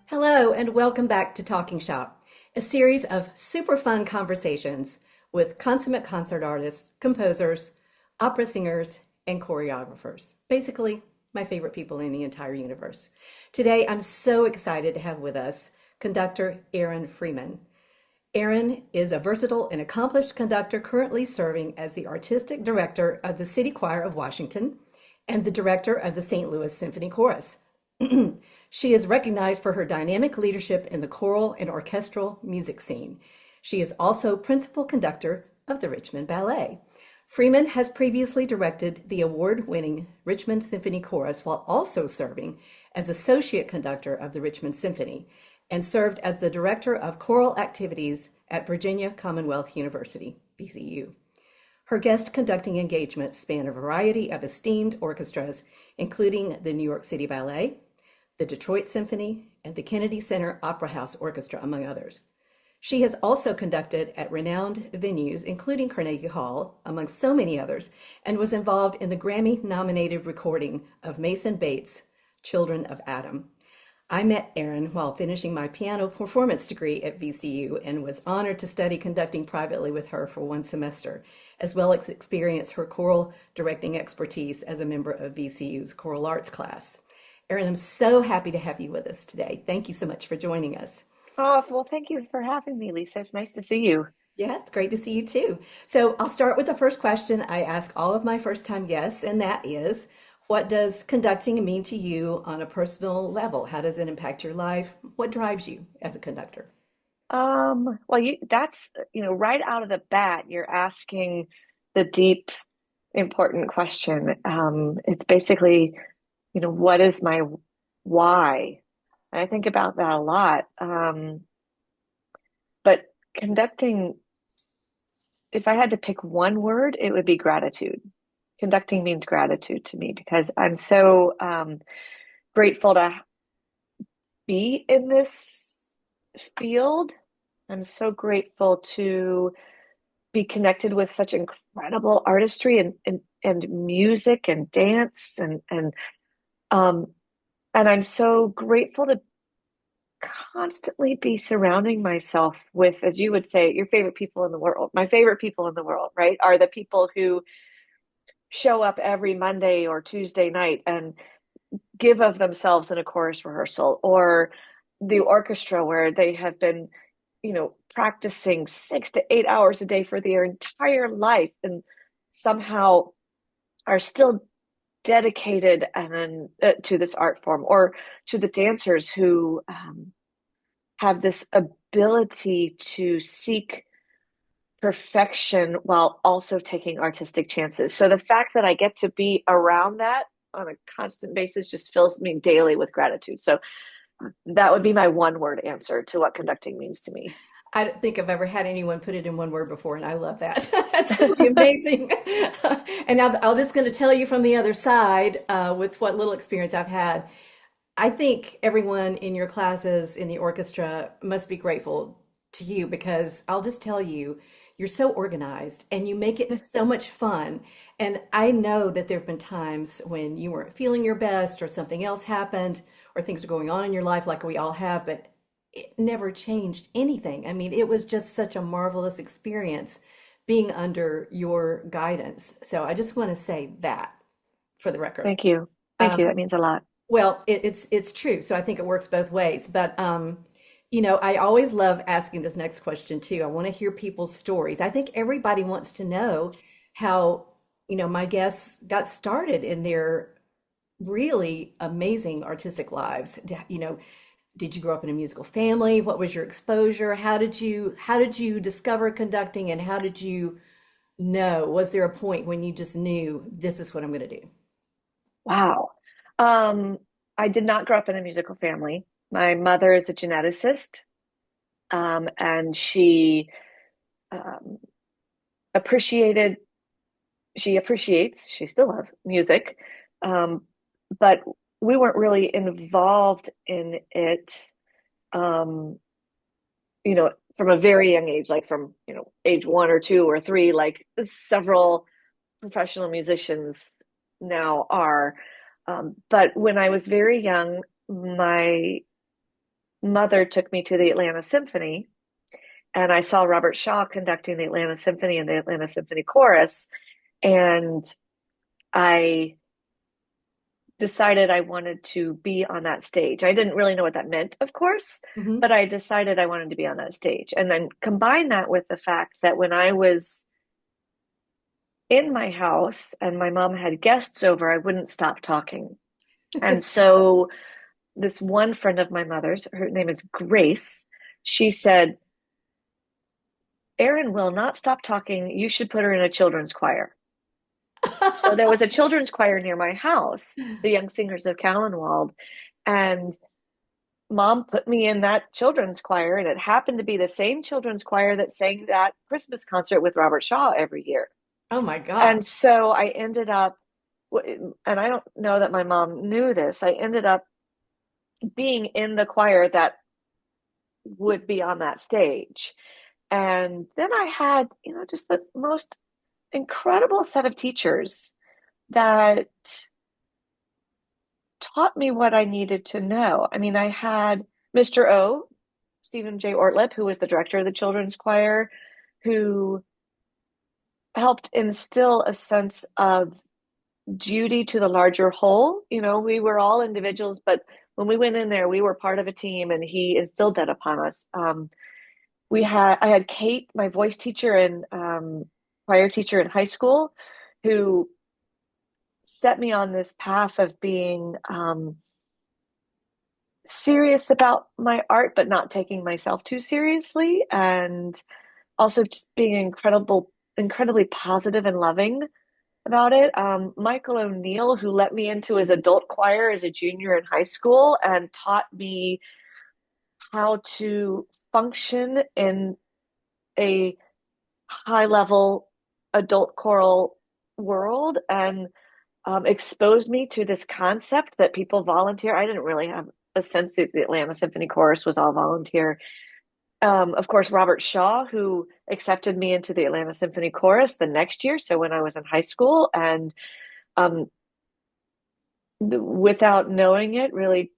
Hello, and welcome back to Talking Shop, a series of super fun conversations with consummate concert artists, composers, opera singers, and choreographers. Basically, my favorite people in the entire universe. Today, I'm so excited to have with us conductor Erin Freeman. Erin is a versatile and accomplished conductor currently serving as the artistic director of the City Choir of Washington and the director of the St. Louis Symphony Chorus. She is recognized for her dynamic leadership in the choral and orchestral music scene. She is also principal conductor of the Richmond Ballet. Freeman has previously directed the award-winning Richmond Symphony Chorus while also serving as associate conductor of the Richmond Symphony and served as the director of choral activities at Virginia Commonwealth University, VCU. Her guest conducting engagements span a variety of esteemed orchestras, including the New York City Ballet, the Detroit Symphony, and the Kennedy Center Opera House Orchestra, among others. She has also conducted at renowned venues, including Carnegie Hall, among so many others, and was involved in the Grammy-nominated recording of Mason Bates' Children of Adam. I met Erin while finishing my piano performance degree at VCU and was honored to study conducting privately with her for one semester, as well as experience her choral directing expertise as a member of VCU's choral arts class. Erin, I'm so happy to have you with us today. Thank you so much for joining us. Oh, well, thank you for having me, Lisa. It's nice to see you. Yeah, it's great to see you too. So I'll start with the first question I ask all of my first-time guests, and that is, what does conducting mean to you on a personal level? How does it impact your life? What drives you as a conductor? Well, that's, right out of the bat, you're asking the deep, important question. It's basically, what is my why? And I think about that a lot. But conducting, if I had to pick one word, it would be gratitude. Conducting means gratitude to me because I'm so grateful to be in this field. I'm so grateful to be connected with such incredible artistry and music and dance um and I'm so grateful to constantly be surrounding myself with, as you would say, your favorite people in the world. My favorite people in the world, right, are the people who show up every Monday or Tuesday night and give of themselves in a chorus rehearsal, or the orchestra where they have been, practicing 6 to 8 hours a day for their entire life and somehow are still dedicated and to this art form, or to the dancers who have this ability to seek perfection while also taking artistic chances. So the fact that I get to be around that on a constant basis just fills me daily with gratitude. So that would be my one word answer to what conducting means to me. I don't think I've ever had anyone put it in one word before, and I love that. That's really amazing. And now I'm just going to tell you from the other side, with what little experience I've had. I think everyone in your classes in the orchestra must be grateful to you because I'll just tell you, you're so organized and you make it so much fun. And I know that there have been times when you weren't feeling your best or something else happened or things are going on in your life like we all have, but it never changed anything. I mean, it was just such a marvelous experience being under your guidance. So I just want to say that for the record. Thank you. Thank you. Um, That means a lot. well, it's true. So I think it works both ways. But I always love asking this next question too. I want to hear people's stories. I think everybody wants to know how, my guests got started in their really amazing artistic lives. Did you grow up in a musical family? What was your exposure? How did you discover conducting and how did you know? Was there a point when you just knew this is what I'm going to do? Wow. Um, I did not grow up in a musical family. My mother is a geneticist, and um, appreciated, she appreciates, she still loves music, um, but we weren't really involved in it, um, from a very young age, like from, age 1 or 2 or 3, like several. professional musicians now are. But when I was very young, my mother took me to the Atlanta Symphony, and I saw Robert Shaw conducting the Atlanta Symphony and the Atlanta Symphony Chorus. And I decided I wanted to be on that stage. I didn't really know what that meant, of course, Hmm. but I decided I wanted to be on that stage. And then combine that with the fact that when I was in my house and my mom had guests over, I wouldn't stop talking. And so this one friend of my mother's, her name is Grace, she said, Erin will not stop talking. You should put her in a children's choir. So there was a children's choir near my house, the Young Singers of Callanwald, and mom put me in that children's choir, and it happened to be the same children's choir that sang that Christmas concert with Robert Shaw every year. Oh my And gosh. so I ended up, and I don't know that my mom knew this, I ended up being in the choir that would be on that stage. And then I had, just the most incredible set of teachers that taught me what I needed to know. I mean, I had Mr. O, Stephen J. Ortlip, who was the director of the children's choir, who helped instill a sense of duty to the larger whole. We were all individuals, but when we went in there, we were part of a team, and he instilled that upon us. I had Kate, my voice teacher and choir teacher in high school, who set me on this path of being serious about my art, but not taking myself too seriously, and also just being incredibly positive and loving about it. Michael O'Neill, who let me into his adult choir as a junior in high school and taught me how to function in a high level adult choral world, and exposed me to this concept that people volunteer. I didn't really have a sense that the Atlanta Symphony Chorus was all volunteer. Of course, Robert Shaw, who accepted me into the Atlanta Symphony Chorus the next year. So when I was in high school, and um, without knowing it, really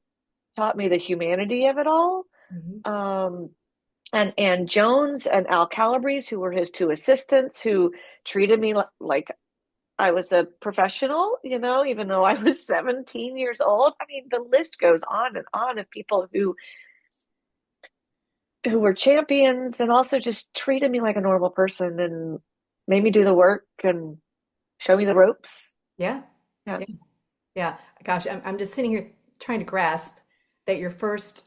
taught me the humanity of it all. Mhm. Um, and Ann Jones and Al Calabrese, who were his two assistants, who treated me like I was a professional, even though I was 17 years old. I mean, the list goes on and on of people who were champions and also just treated me like a normal person and made me do the work and show me the ropes. Yeah. Yeah. Yeah. Yeah. Gosh, I'm just sitting here trying to grasp that your first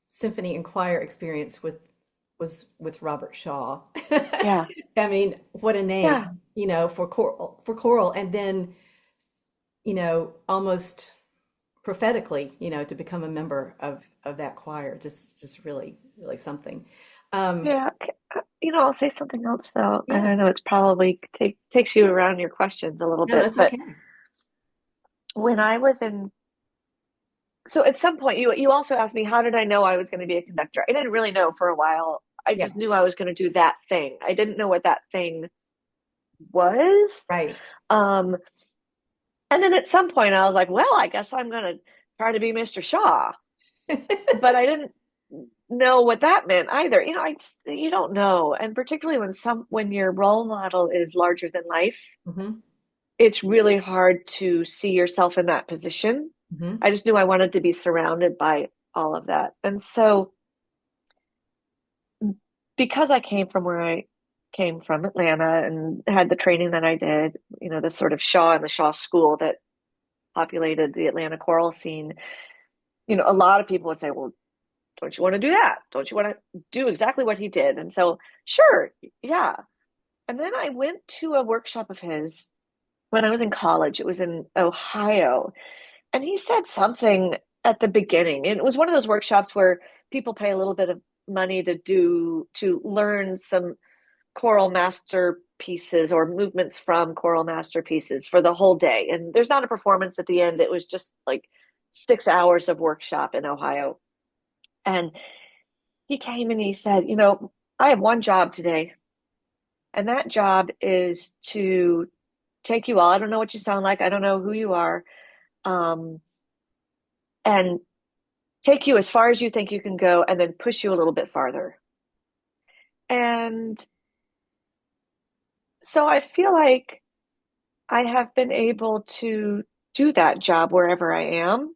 symphony and choir experience was with Robert Shaw. Yeah. I mean, what a Yeah. name, for choral, and then, almost prophetically, to become a member of that choir, just really, really something. Um, Yeah. I'll say something else though, and yeah, I know it's probably takes you around your questions a little no, bit, that's but okay. when I was in, so at some point you also asked me how did I know I was going to be a conductor? I didn't really know for a while. I Yeah, just knew I was going to do that thing. I didn't know what that thing was. right. Um, and then at some point I was like, well, I guess I'm going to try to be Mr. Shaw, but I didn't know what that meant either. You don't know, and particularly when your role model is larger than life, Hmm. it's really hard to see yourself in that position. Hmm. I just knew I wanted to be surrounded by all of that. And so, because I came from where I came from, Atlanta, and had the training that I did, the sort of Shaw and the Shaw School that populated the Atlanta choral scene, a lot of people would say, well, don't you want to do that? Don't you want to do exactly what he did? And so, sure, yeah. And then I went to a workshop of his when I was in college. It was in Ohio. And he said something at the beginning. And it was one of those workshops where people pay a little bit of money to learn some choral masterpieces or movements from choral masterpieces for the whole day. And there's not a performance at the end. It was just like 6 hours of workshop in Ohio. And he came and he said, I have one job today. And that job is to take you all. I don't know what you sound like. I don't know who you are. Um, and take you as far as you think you can go and then push you a little bit farther. And so I feel like I have been able to do that job wherever I am.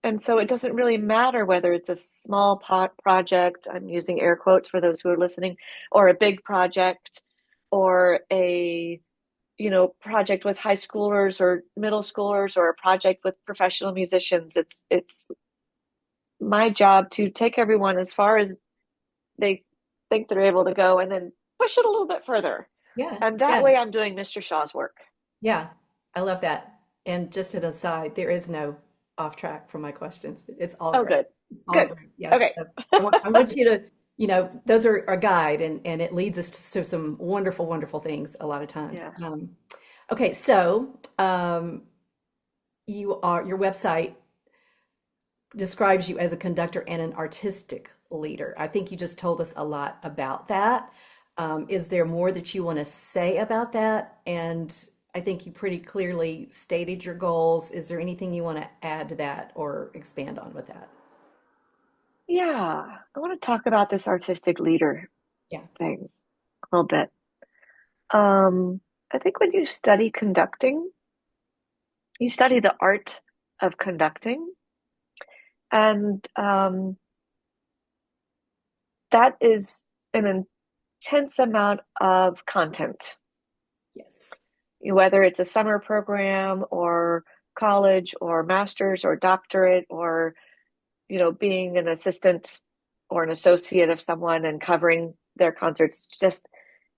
And so it doesn't really matter whether it's a small pot project, I'm using air quotes for those who are listening, or a big project, or a, project with high schoolers or middle schoolers, or a project with professional musicians. It's my job to take everyone as far as they think they're able to go and then push it a little bit further. Yeah, And that yeah, way I'm doing Mr. Shaw's work. yeah. I love that. And just an aside, there is no off track from my questions. It's all Oh, great. good. It's all Good. great. Yes. Okay. So I want you to, those are a guide and it leads us to some wonderful, wonderful things a lot of times. Yeah. Okay, so your website describes you as a conductor and an artistic leader. I think you just told us a lot about that. Is there more that you want to say about that? And I think you pretty clearly stated your goals. Is there anything you want to add to that or expand on with that? Yeah. I want to talk about this artistic leader Yeah. thing a little bit. Um, I think when you study conducting, you study the art of conducting, and that is an intense amount of content, Yes. whether it's a summer program or college or master's or doctorate or, being an assistant or an associate of someone and covering their concerts. Just,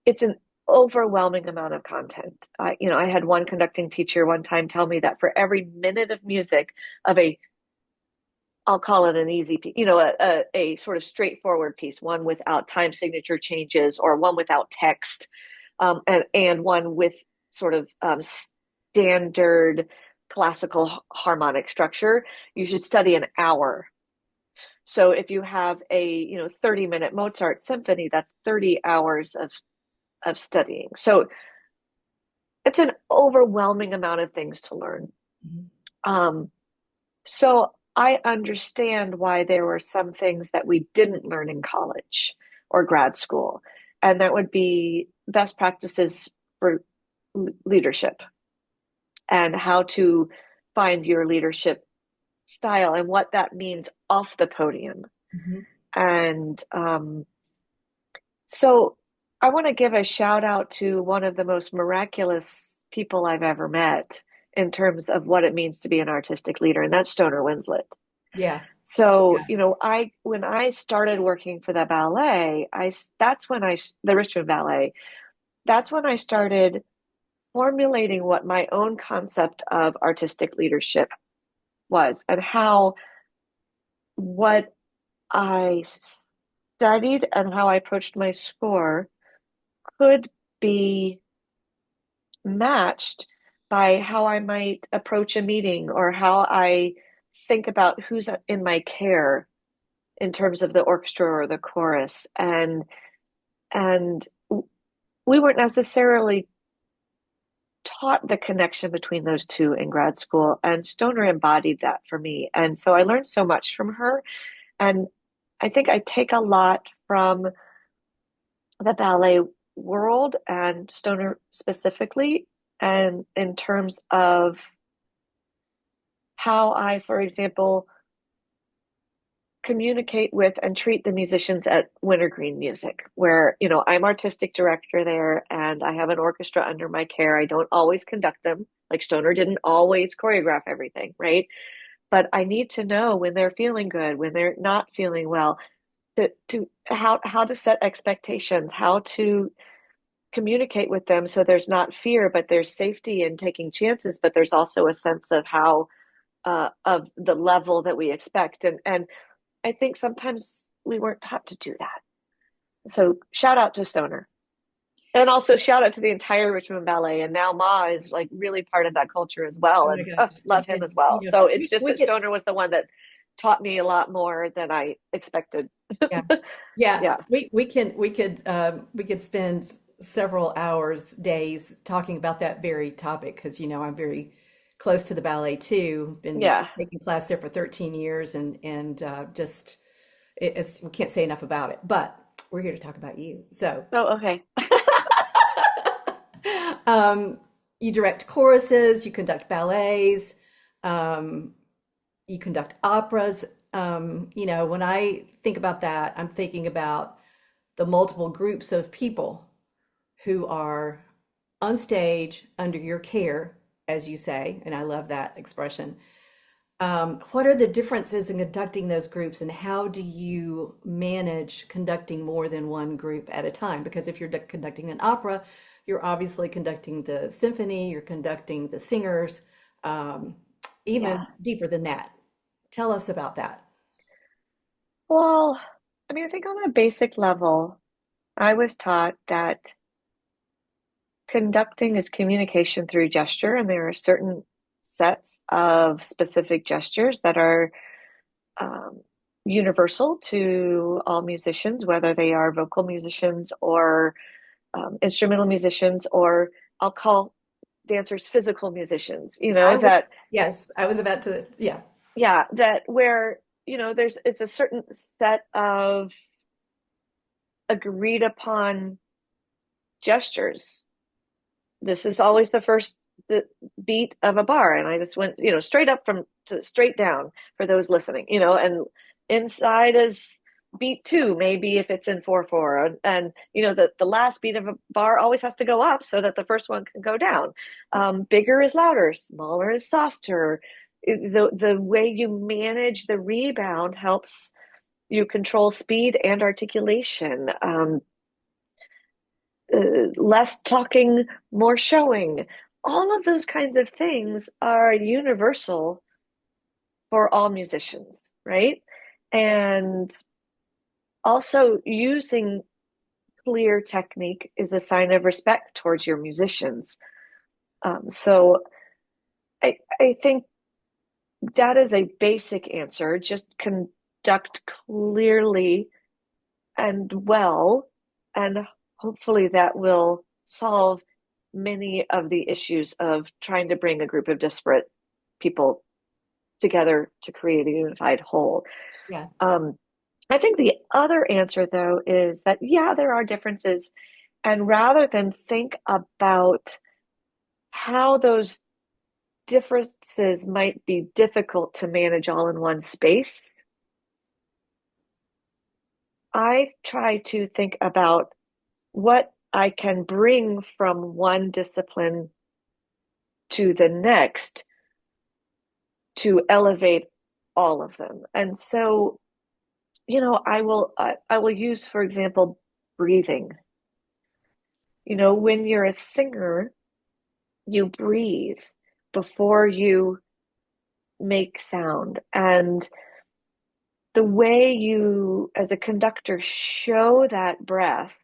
it's an overwhelming amount of content. I had one conducting teacher one time tell me that for every minute of music of I'll call it an easy piece, a sort of straightforward piece, one without time signature changes or one without text, and one with sort of standard classical harmonic structure. You should study an hour. So if you have a 30-minute Mozart symphony, that's 30 hours of studying. So it's an overwhelming amount of things to learn. Mhm. Um, so I understand why there were some things that we didn't learn in college or grad school, and that would be best practices for leadership and how to find your leadership style and what that means off the podium. Mhm. And so I want to give a shout out to one of the most miraculous people I've ever met in terms of what it means to be an artistic leader, and that's Stoner Winslet. Yeah. So, Yeah. I when I started working for the ballet, the Richmond Ballet, that's when I started formulating what my own concept of artistic leadership was and how what I studied and how I approached my score could be matched by how I might approach a meeting or how I think about who's in my care in terms of the orchestra or the chorus. And we weren't necessarily taught the connection between those two in grad school, and Stoner embodied that for me. And so I learned so much from her. And I think I take a lot from the ballet world and Stoner specifically, and in terms of how I, for example, communicate with and treat the musicians at Wintergreen Music, where, I'm artistic director there and I have an orchestra under my care. I don't always conduct them, like Stoner didn't always choreograph everything, right? But I need to know when they're feeling good, when they're not feeling well, to how to set expectations, how to communicate with them so there's not fear, but there's safety in taking chances, but there's also a sense of how of the level that we expect. And I think sometimes we weren't taught to do that. So shout out to Stoner. And also shout out to the entire Richmond Ballet. And now Ma is like really part of that culture as well. Oh my And gosh. love him as well. So it's We, just we that get Stoner was the one that taught me a lot more than I expected. Yeah. Yeah. Yeah. We could spend several hours, days talking about that very topic because I'm very close to the ballet too. Been Yeah. taking class there for 13 years and just we can't say enough about it. But we're here to talk about you. So, Oh, okay. um, you direct choruses, you conduct ballets, um, you conduct operas. When I think about that, I'm thinking about the multiple groups of people who are on stage under your care, as you say, and I love that expression. What are the differences in conducting those groups, and how do you manage conducting more than one group at a time? Because if you're conducting an opera, you're obviously conducting the symphony, you're conducting the singers, um, Yeah. even deeper than that. Tell us about that. Well, I mean, I think on a basic level, I was taught that conducting is communication through gesture, and there are certain sets of specific gestures that are um, universal to all musicians, whether they are vocal musicians or instrumental musicians, or I'll call dancers physical musicians, I was, that, yes, I was about to, yeah. yeah, that where, it's a certain set of agreed upon gestures. This is always the first beat of a bar. And I just went, straight up from to straight down for those listening, and inside is beat two, maybe if it's in 4/4. And the last beat of a bar always has to go up so that the first one can go down. Bigger is louder, smaller is softer. The way you manage the rebound helps you control speed and articulation. Less talking, more showing. All of those kinds of things are universal for all musicians, right? And also, using clear technique is a sign of respect towards your musicians. So I think that is a basic answer. Just conduct clearly and well, and hopefully that will solve many of the issues of trying to bring a group of disparate people together to create a unified whole. Yeah. Um, I think the other answer, though, is that, yeah, there are differences. And rather than think about how those differences might be difficult to manage all in one space, I try to think about what I can bring from one discipline to the next to elevate all of them. And so, I will use, for example, breathing. When you're a singer, you breathe before you make sound. And the way you, as a conductor, show that breath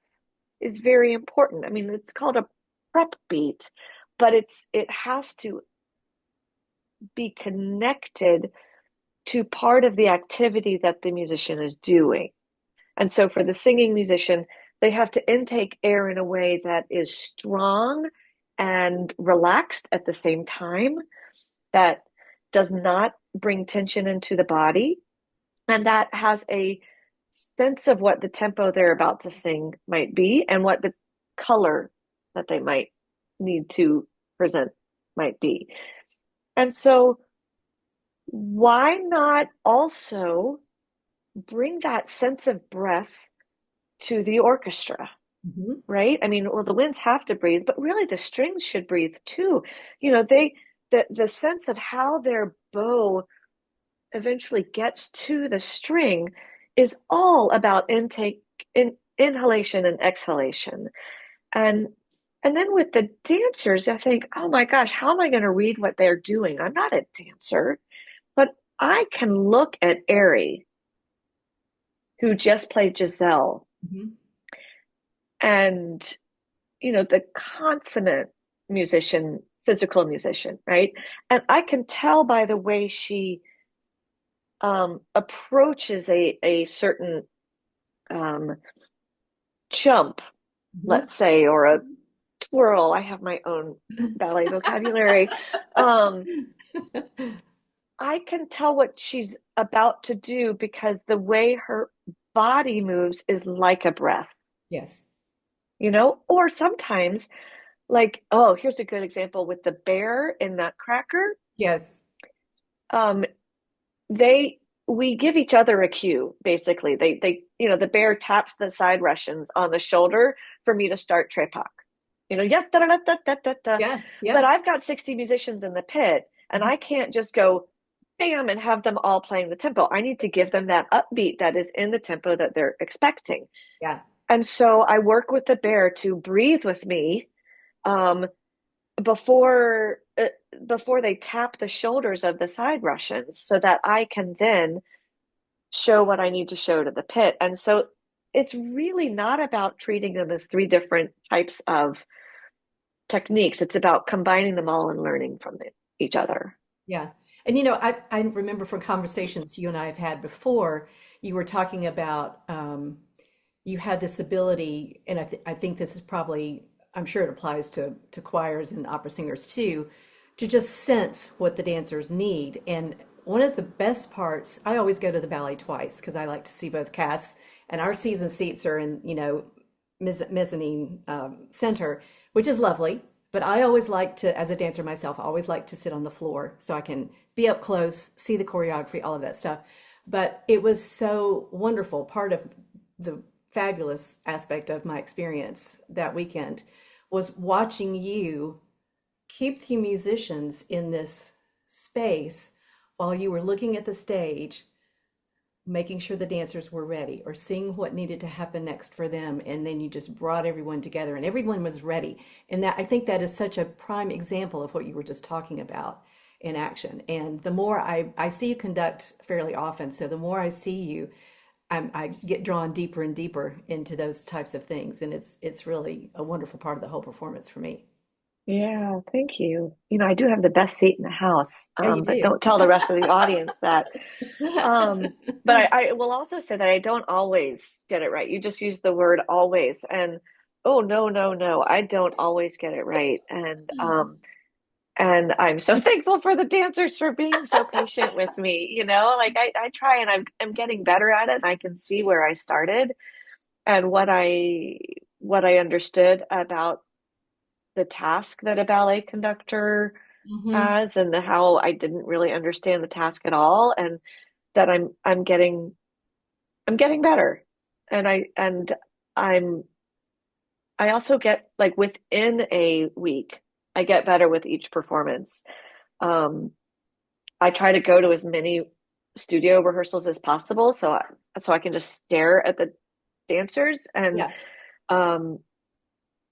is very important. I mean, it's called a prep beat, but it has to be connected to part of the activity that the musician is doing. And so for the singing musician, they have to intake air in a way that is strong and relaxed at the same time, that does not bring tension into the body, and that has a sense of what the tempo they're about to sing might be and what the color that they might need to present might be. And so, why not also bring that sense of breath to the orchestra? Mhm. Right? I mean, well, the winds have to breathe, but really the strings should breathe too. The sense of how their bow eventually gets to the string is all about inhalation and exhalation. And and then with the dancers, I think, oh my gosh, how am I going to read what they're doing? I'm not a dancer, but I can look at Ari, who just played Giselle, Mhm. and the consummate musician, physical musician, right? And I can tell by the way she approaches a certain um, jump, Mhm. let's say, or a twirl. I have my own ballet vocabulary. Um, I can tell what she's about to do because the way her body moves is like a breath, Yes. Or sometimes, like, oh, here's a good example with the bear in Nutcracker. Yes. Um, they we give each other a cue, basically. The bear taps the side Russians on the shoulder for me to start trepak. Yeah, da, da, da, da, da, da. Yeah. But Yeah. I've got 60 musicians in the pit, and Mhm. I can't just go bam and have them all playing the tempo. I need to give them that upbeat that is in the tempo that they're expecting. Yeah. And so I work with the bear to breathe with me um, before uh, before they tap the shoulders of the side Russians, so that I can then show what I need to show to the pit. And so it's really not about treating them as three different types of techniques. It's about combining them all and learning from each other. Yeah. And I remember from conversations you and I have had before, you were talking about you had this ability, and I think this is probably, I'm sure it applies to choirs and opera singers too, to just sense what the dancers need. And one of the best parts, I always go to the ballet twice because I like to see both casts, and our season seats are in, mezzanine center, which is lovely. But I always like to, as a dancer myself, I always like to sit on the floor so I can be up close, see the choreography, all of that stuff. But it was so wonderful. Part of the fabulous aspect of my experience that weekend was watching you keep the musicians in this space while you were looking at the stage, making sure the dancers were ready or seeing what needed to happen next for them. And then you just brought everyone together and everyone was ready. And that, I think that is such a prime example of what you were just talking about in action. And the more I see you conduct fairly often, so the more I see you, I get drawn deeper and deeper into those types of things. And it's really a wonderful part of the whole performance for me. Yeah, thank you. I do have the best seat in the house, Yeah, you but do. don't tell the rest of the audience that. But I will also say that I don't always get it right. You just use the word always, and oh no, no, no, I don't always get it right. And I'm so thankful for the dancers for being so patient with me. Like I try and I'm getting better at it, and I can see where I started and what I understood about the task that a ballet conductor Hmm. has, and how I didn't really understand the task at all, and that I'm getting better. And I'm I also get, like, within a week, I get better with each performance. Um, I try to go to as many studio rehearsals as possible, so I can just stare at the dancers and Yeah. um,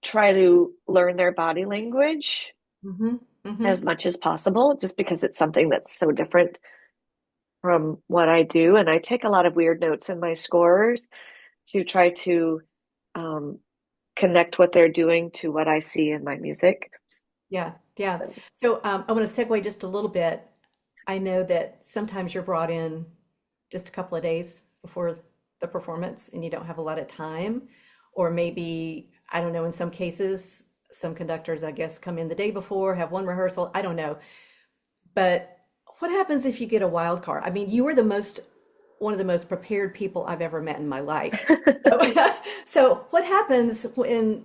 try to learn their body language Hmm. as Hmm. much as possible, just because it's something that's so different from what I do. And I take a lot of weird notes in my scores to try to um, connect what they're doing to what I see in my music. Yeah. Yeah. So I want to segue just a little bit. I know that sometimes you're brought in just a couple of days before the performance and you don't have a lot of time. Or maybe, I don't know, in some cases, some conductors, I guess, come in the day before, have one rehearsal. I don't know. But what happens if you get a wild card? I mean, you were one of the most prepared people I've ever met in my life. So, so what happens when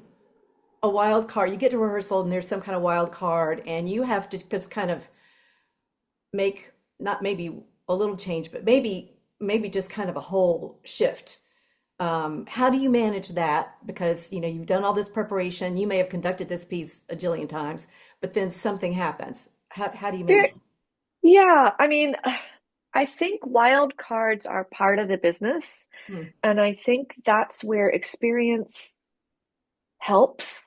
a wild card, you get to rehearsal and there's some kind of wild card and you have to just kind of make not maybe a little change, but maybe just kind of a whole shift. How do you manage that? Because you've done all this preparation, you may have conducted this piece a jillion times, but then something happens. How do you There, manage? yeah, I mean, I think wild cards are part of the business, Hmm. and I think that's where experience helps,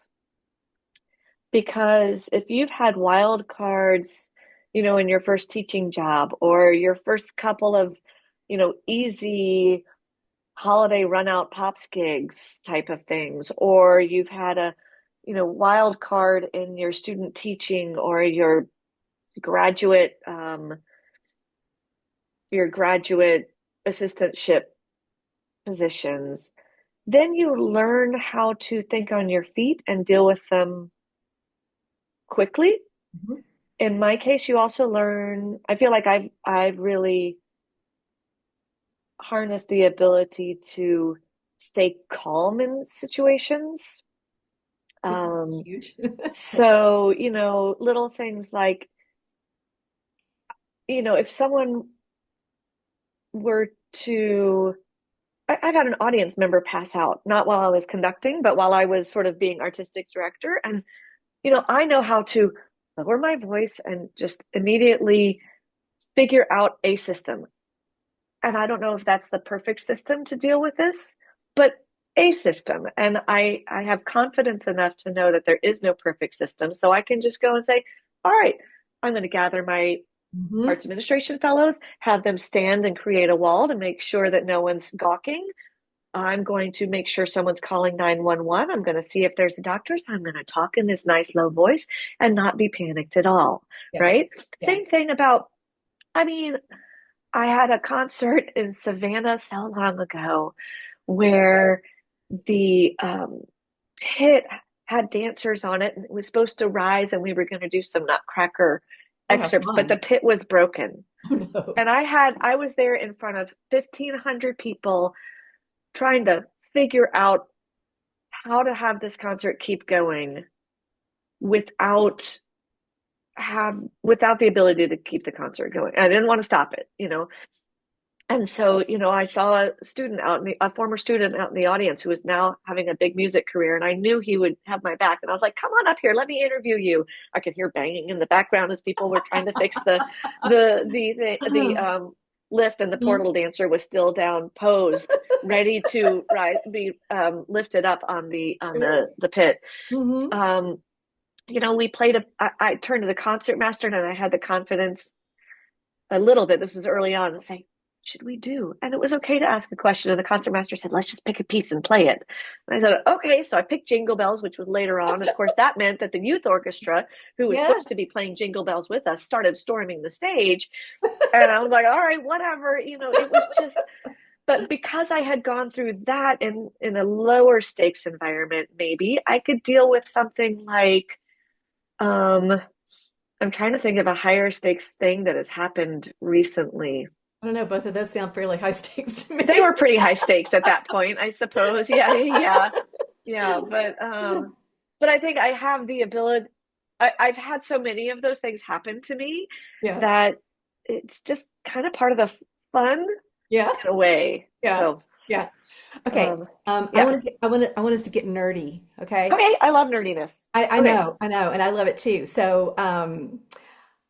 because if you've had wild cards, in your first teaching job, or your first couple of, easy holiday run out pops gigs type of things, or you've had a, wild card in your student teaching or your graduate your graduate assistantship positions, then you learn how to think on your feet and deal with them quickly. Mhm. In my case, you also learn, I feel like I've really harnessed the ability to stay calm in situations. Which is Um, huge. so, little things like, if someone were to, I've had an audience member pass out, not while I was conducting, but while I was sort of being artistic director. And, I know how to lower my voice and just immediately figure out a system. And I don't know if that's the perfect system to deal with this, but a system. And I have confidence enough to know that there is no perfect system. So I can just go and say, all right, I'm going to gather my Hmm. arts administration fellows, have them stand and create a wall to make sure that no one's gawking. I'm going to make sure someone's calling 911. I'm going to see if there's a doctor. So I'm going to talk in this nice low voice and not be panicked at all. Yeah. Right. Yeah. Same thing about, I mean, I had a concert in Savannah so long ago where the pit had dancers on it and it was supposed to rise and we were going to do some Nutcracker Oh, how excerpts, but the fun. pit was broken. Oh, no. And I was there in front of 1,500 people trying to figure out how to have this concert keep going without without the ability to keep the concert going. I didn't want to stop it. And so, I saw a former student out in the audience who was now having a big music career, and I knew he would have my back. And I was like, "Come on up here, let me interview you." I could hear banging in the background as people were trying to fix the lift, and the Mhm. portal dancer was still down, posed, ready to be lifted up on Sure. the pit. Hmm. Um, we played I turned to the concert master, and I had the confidence a little bit. This was early on, and say, should we do? And it was okay to ask a question. And the concertmaster said, let's just pick a piece and play it. And I said, okay. So I picked Jingle Bells, which was later on. And of course, that meant that the youth orchestra, who was Yeah. supposed to be playing Jingle Bells with us, started storming the stage. And I was like, all right, whatever. It was just, but because I had gone through that in a lower stakes environment, maybe I could deal with something like, um, I'm trying to think of a higher stakes thing that has happened recently. I don't know. Both of those sound fairly high stakes to They me. were pretty high stakes at that point, I suppose. Yeah. But I think I have the ability. I've had so many of those things happen to me Yeah. that it's just kind of part of the fun Yeah. in a way. Yeah. So, Yeah. Okay. um, I yeah. want to I want us to get nerdy. Okay. Okay, I love nerdiness. Okay. I know, and I love it too. So,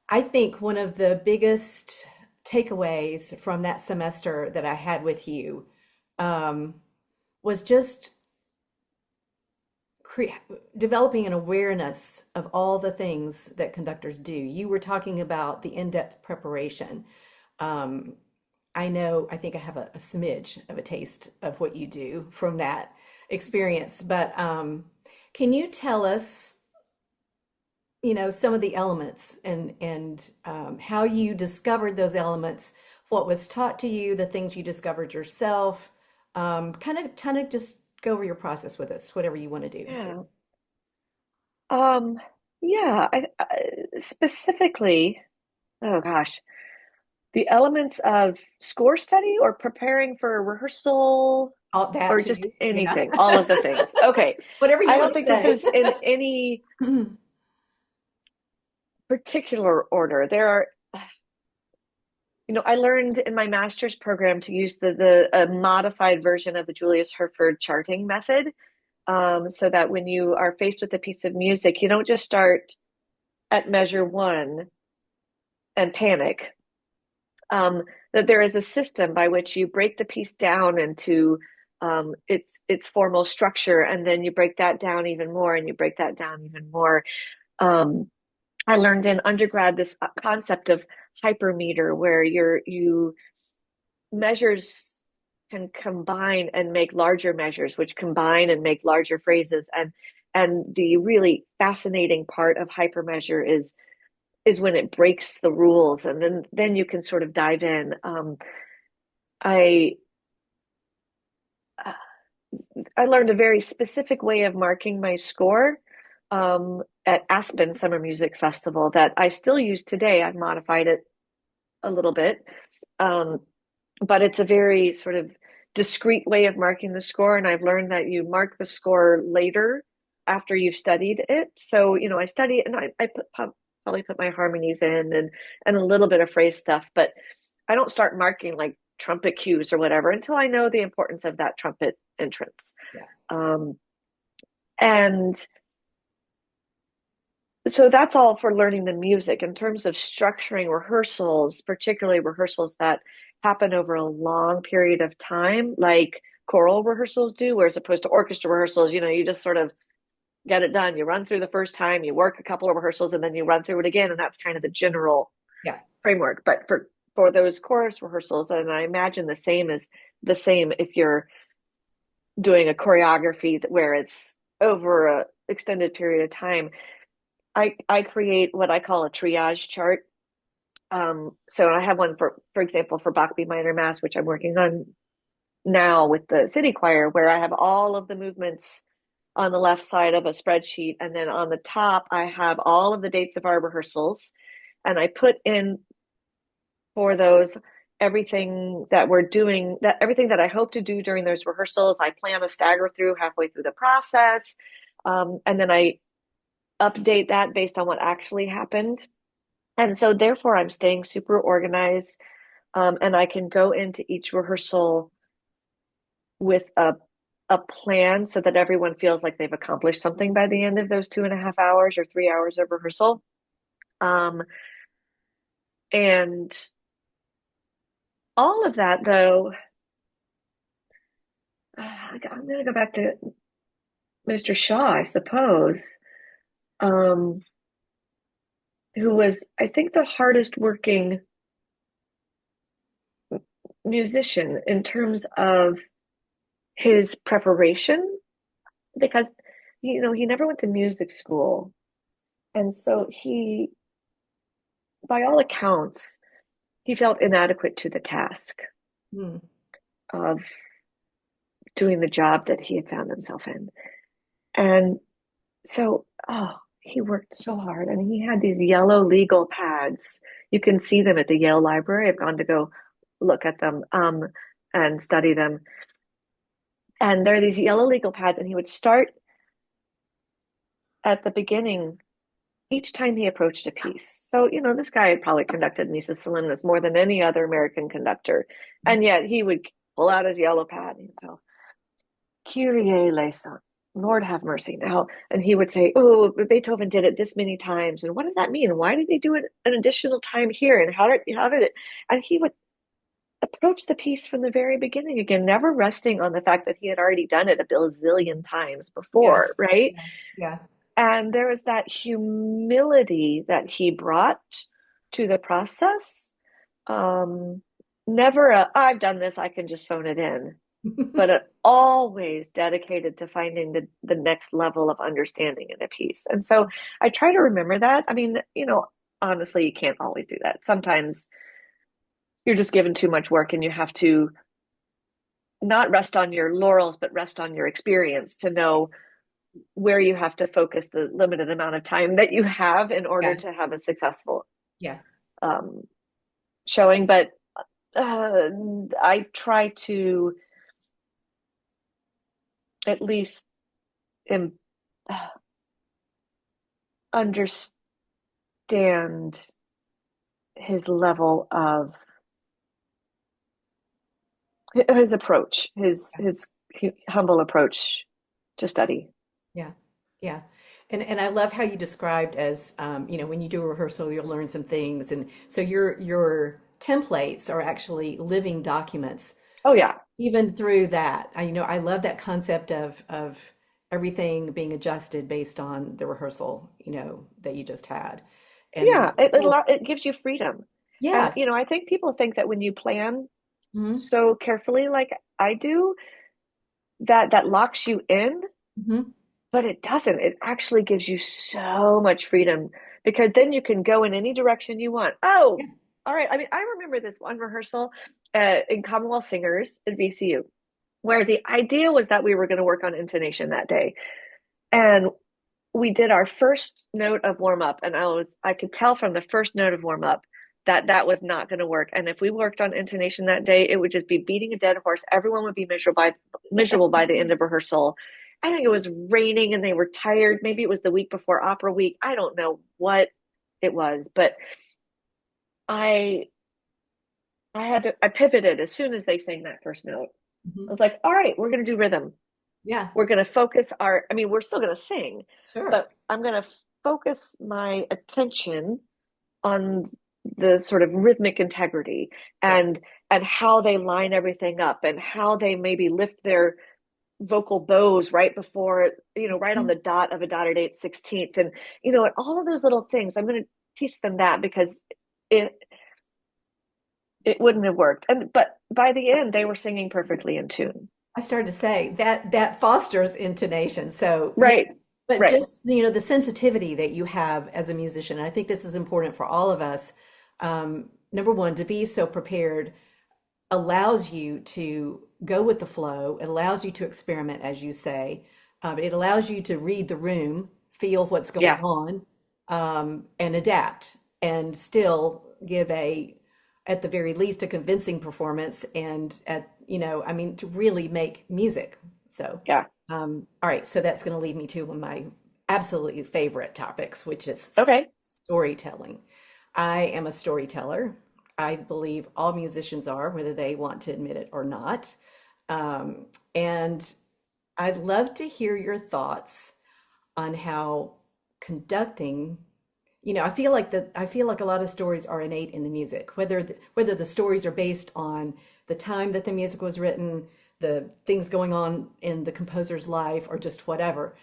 I think one of the biggest takeaways from that semester that I had with you, um, was just cre developing an awareness of all the things that conductors do. You were talking about the in-depth preparation. Um, I know, I think I have a smidge of a taste of what you do from that experience, but can you tell us, some of the elements and how you discovered those elements, what was taught to you, the things you discovered yourself, kind of just go over your process with us, whatever you want to do. Yeah. Um, yeah, specifically, oh gosh, the elements of score study or preparing for a rehearsal All that or just too. Yeah. anything, all of the things. Okay. Whatever I you don't want to think this say. is in any particular order. There are, I learned in my master's program to use the a modified version of the Julius Herford charting method, so that when you are faced with a piece of music, you don't just start at measure one and panic. Um, that there is a system by which you break the piece down into its formal structure, and then you break that down even more, and you break that down even more. Um, I learned in undergrad this concept of hypermeter, where you measures can combine and make larger measures, which combine and make larger phrases. And the really fascinating part of hypermeasure is is when it breaks the rules, and then you can sort of dive in. I I learned a very specific way of marking my score at Aspen Summer Music Festival that I still use today. I've modified it a little bit, um, but it's a very sort of discrete way of marking the score. And I've learned that you mark the score later after you've studied it. So, I study it and I probably put my harmonies in and a little bit of phrase stuff, but I don't start marking like trumpet cues or whatever until I know the importance of that trumpet entrance. Yeah. Um, and so that's all for learning the music. In terms of structuring rehearsals, particularly rehearsals that happen over a long period of time, like choral rehearsals do, whereas opposed to orchestra rehearsals, you just sort of get it done. You run through the first time, you work a couple of rehearsals, and then you run through it again. And that's kind of the general Yeah. framework. But for those chorus rehearsals, and I imagine the same if you're doing a choreography where it's over a extended period of time, I create what I call a triage chart. So I have one for example, for Bach B minor mass, which I'm working on now with the city choir, where I have all of the movements on the left side of a spreadsheet. And then on the top, I have all of the dates of our rehearsals. And I put in for those everything that we're doing, that everything that I hope to do during those rehearsals. I plan a stagger through halfway through the process. And then I update that based on what actually happened. And so therefore I'm staying super organized. And I can go into each rehearsal with a plan so that everyone feels like they've accomplished something by the end of those 2.5 hours or 3 hours of rehearsal. And all of that, though, I'm going to go back to Mr. Shaw, I suppose, who was, I think, the hardest working musician in terms of his preparation, because, he never went to music school. And so by all accounts, he felt inadequate to the task Mm. of doing the job that he had found himself in. And so, he worked so hard, and he had these yellow legal pads. You can see them at the Yale Library. I've gone to go look at them and study them. And there are these yellow legal pads, and he would start at the beginning each time he approached a piece. So, this guy had probably conducted Missa Solemnis more than any other American conductor. And yet he would pull out his yellow pad and go, Kyrie eleison, Lord have mercy now. And he would say, oh, Beethoven did it this many times. And what does that mean? Why did they do it an additional time here? And how did it? And he would approach the piece from the very beginning again, never resting on the fact that he had already done it a bazillion times Yeah. before, right? Yeah. Yeah. And there was that humility that he brought to the process. Never I've done this, I can just phone it in, but always dedicated to finding the next level of understanding in a piece. And so I try to remember that. I mean, honestly, you can't always do that. Sometimes you're just given too much work and you have to not rest on your laurels, but rest on your experience to know where you have to focus the limited amount of time that you have in order Yeah. to have a successful Yeah. showing. But I try to at least understand his level of his approach, his humble approach to study. Yeah. Yeah. And I love how you described as when you do a rehearsal, you'll learn some things. And so your templates are actually living documents, Oh yeah. even through that. I love that concept of everything being adjusted based on the rehearsal, that you just had. And then, Yeah, it well, it gives you freedom. And yeah. I think people think that when you plan Hmm. so carefully like I do, that locks you in, Hmm. but it doesn't. It actually gives you so much freedom because then you can go in any direction you want. Oh, Yeah. all right. I mean, I remember this one rehearsal in Commonwealth Singers at VCU, where the idea was that we were going to work on intonation that day. And we did our first note of warm up, and I could tell from the first note of warm up that that was not going to work. And if we worked on intonation that day, it would just be beating a dead horse. Everyone would be miserable by the end of rehearsal. I think it was raining and they were tired. Maybe it was the week before opera week. I don't know what it was, but I I pivoted as soon as they sang that first note. I Mhm. was like, all right, we're going to do rhythm. Yeah, We're going to focus I mean, we're still going to sing, sure. but I'm going to focus my attention on the sort of rhythmic integrity Yeah. and how they line everything up and how they maybe lift their vocal bows right before, right on Mhm. the dot of a dotted eighth 16th. And, and all of those little things, I'm going to teach them that because it, it wouldn't have worked. But by the end, they were singing perfectly in tune. I started to say that that fosters intonation. So, yeah, Right. but Right. just, the sensitivity that you have as a musician, and I think this is important for all of us. Number one, to be so prepared allows you to go with the flow. It allows you to experiment, as you say. It allows you to read the room, feel what's going Yeah. on, and adapt, and still give at the very least, a convincing performance, and I mean, to really make music. So, Yeah. all right, so that's going to lead me to one of my absolutely favorite topics, which is Okay. storytelling. I am a storyteller. I believe all musicians are, whether they want to admit it or not. And I'd love to hear your thoughts on how conducting, I feel like a lot of stories are innate in the music, whether the stories are based on the time that the music was written, the things going on in the composer's life, or just whatever.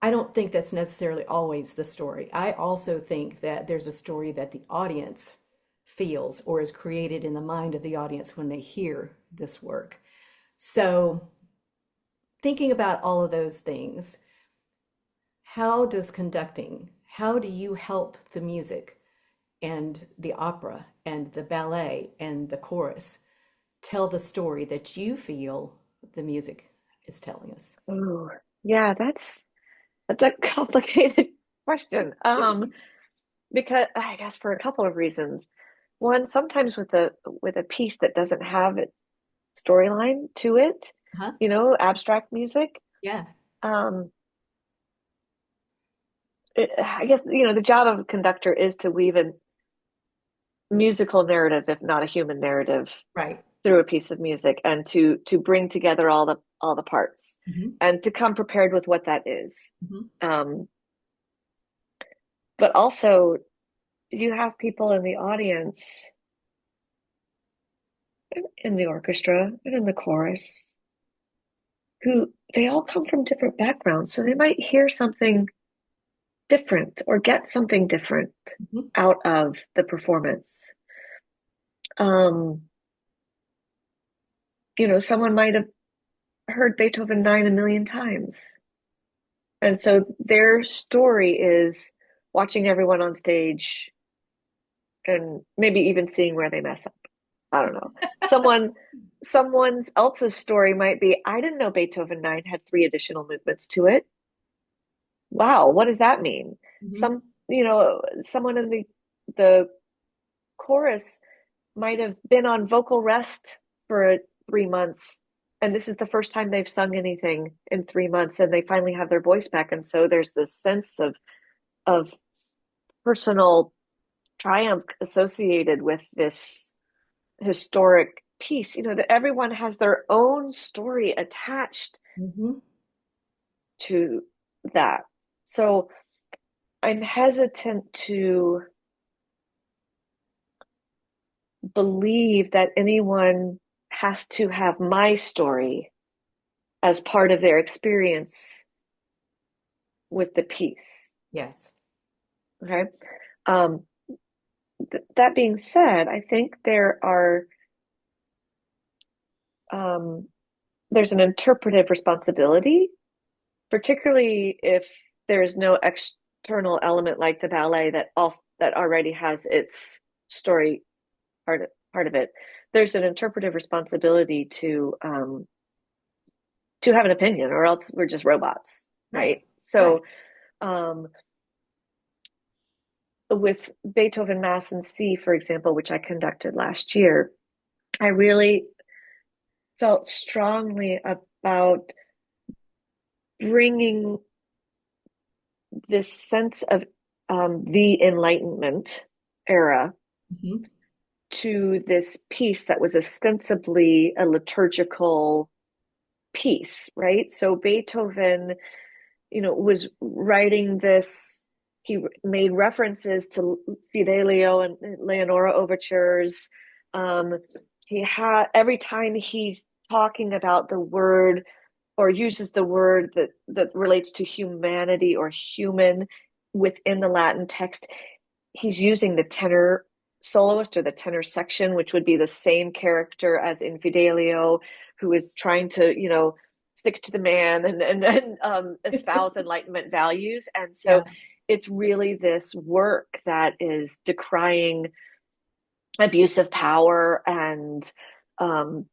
I don't think that's necessarily always the story. I also think that there's a story that the audience feels or is created in the mind of the audience when they hear this work. So, thinking about all of those things, how do you help the music and the opera and the ballet and the chorus tell the story that you feel the music is telling us? Oh, yeah, that's a complicated question. Because I guess for a couple of reasons. One, sometimes with a piece that doesn't have a storyline to it, Huh? abstract music. Yeah. Um, I guess the job of a conductor is to weave a musical narrative, if not a human narrative, Right. through a piece of music, and to bring together all the parts, Hmm. and to come prepared with what that is. Hmm. Um, but also, you have people in the audience, in the orchestra, and in the chorus, who they all come from different backgrounds, so they might hear something different or get something different Hmm. out of the performance. Um, someone might have heard Beethoven 9 a million times. And so their story is watching everyone on stage and maybe even seeing where they mess up. I don't know. Someone's else's story might be, I didn't know Beethoven 9 had three additional movements to it. Wow, what does that mean? Hmm. Someone in the chorus might have been on vocal rest for 3 months, and this is the first time they've sung anything in 3 months, and they finally have their voice back, and so there's this sense of personal triumph associated with this historic piece. That everyone has their own story attached Hmm. to that. So I'm hesitant to believe that anyone has to have my story as part of their experience with the piece. Yes. Okay. Um, that being said, I think um, there's an interpretive responsibility, particularly if there's no internal element like the ballet that already has its story part of it. There's an interpretive responsibility to have an opinion, or else we're just robots, Right. right? Right. So with Beethoven Mass in C, for example, which I conducted last year, I really felt strongly about bringing this sense of the Enlightenment era Hmm. to this piece that was ostensibly a liturgical piece, right? So Beethoven, was writing this. He made references to Fidelio and Leonora overtures. Um, he had every time he's talking about the word or uses the word that relates to humanity or human within the Latin text, he's using the tenor soloist or the tenor section, which would be the same character as in Fidelio, who is trying to, stick to the man and espouse Enlightenment values. And so Yeah. it's really this work that is decrying abuse of power um,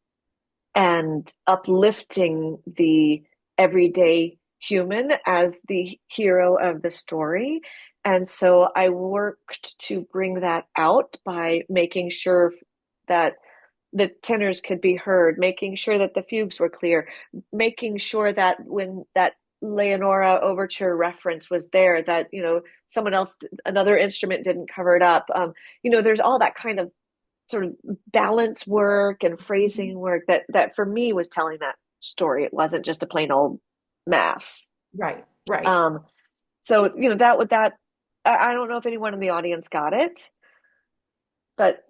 and uplifting the everyday human as the hero of the story. And so I worked to bring that out by making sure that the tenors could be heard, making sure that the fugues were clear, making sure that when that Leonora overture reference was there, that, someone else, another instrument didn't cover it up. There's all that kind of sort of balance work and Mhm. phrasing work that for me was telling that story. It wasn't just a plain old mass. Right. Right. Um, so that I don't know if anyone in the audience got it, but